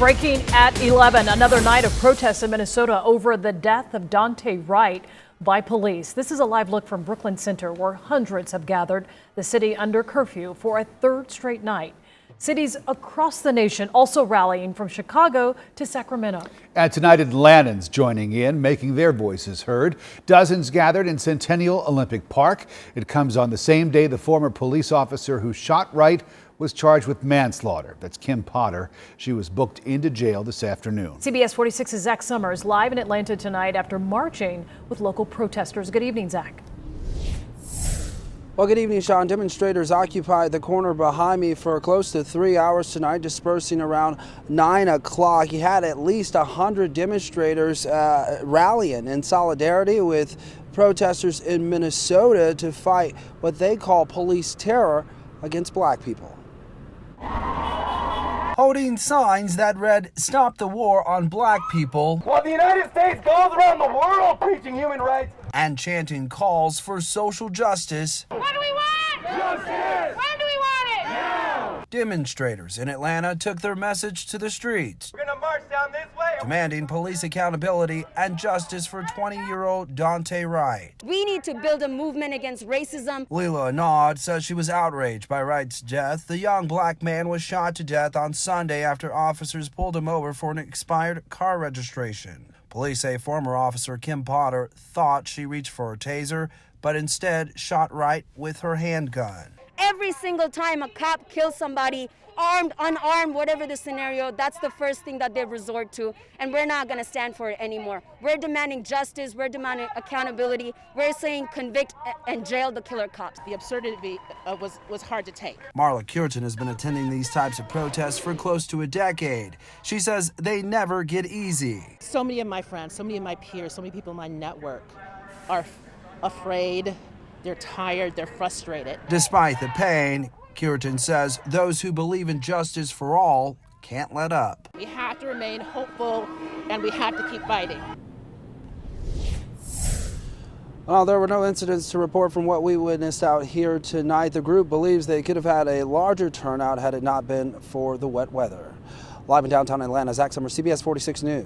Breaking at 11, another night of protests in Minnesota over the death of Daunte Wright by police. This is a live look from Brooklyn Center, where hundreds have gathered, the city under curfew for a third straight night. Cities across the nation also rallying from Chicago to Sacramento. And tonight, Atlantans joining in, making their voices heard. Dozens gathered in Centennial Olympic Park. It comes on the same day the former police officer who shot Wright was charged with manslaughter. That's Kim Potter. She was booked into jail this afternoon. CBS 46's Zach Summers live in Atlanta tonight after marching with local protesters. Good evening, Zach. Well, good evening, Sean. Demonstrators occupied the corner behind me for close to 3 hours tonight, dispersing around 9 o'clock. You had at least 100 demonstrators rallying in solidarity with protesters in Minnesota to fight what they call police terror against black people. Holding signs that read, "Stop the war on black people," while the United States goes around the world preaching human rights and chanting calls for social justice. What do we want? Justice! When do we want it? Now! Demonstrators in Atlanta took their message to the streets, We're gonna march down this way. demanding police accountability and justice for 20-year-old Daunte Wright. We need to build a movement against racism. Leela Anad says she was outraged by Wright's death. The young black man was shot to death on Sunday after officers pulled him over for an expired car registration. Police say former officer Kim Potter thought she reached for a taser, but instead shot Wright with her handgun. Every single time a cop kills somebody, armed, unarmed, whatever the scenario, that's the first thing that they resort to, and we're not going to stand for it anymore. We're demanding justice, we're demanding accountability, we're saying convict and jail the killer cops. The absurdity was hard to take. Marla Curtin has been attending these types of protests for close to a decade. She says they never get easy. So many of my friends, so many of my peers, so many people in my network are afraid, they're tired, they're frustrated. Despite the pain, Curtin says those who believe in justice for all can't let up. We have to remain hopeful and we have to keep fighting. Well, there were no incidents to report from what we witnessed out here tonight. The group believes they could have had a larger turnout had it not been for the wet weather. Live in downtown Atlanta, Zach Summers, CBS 46 News.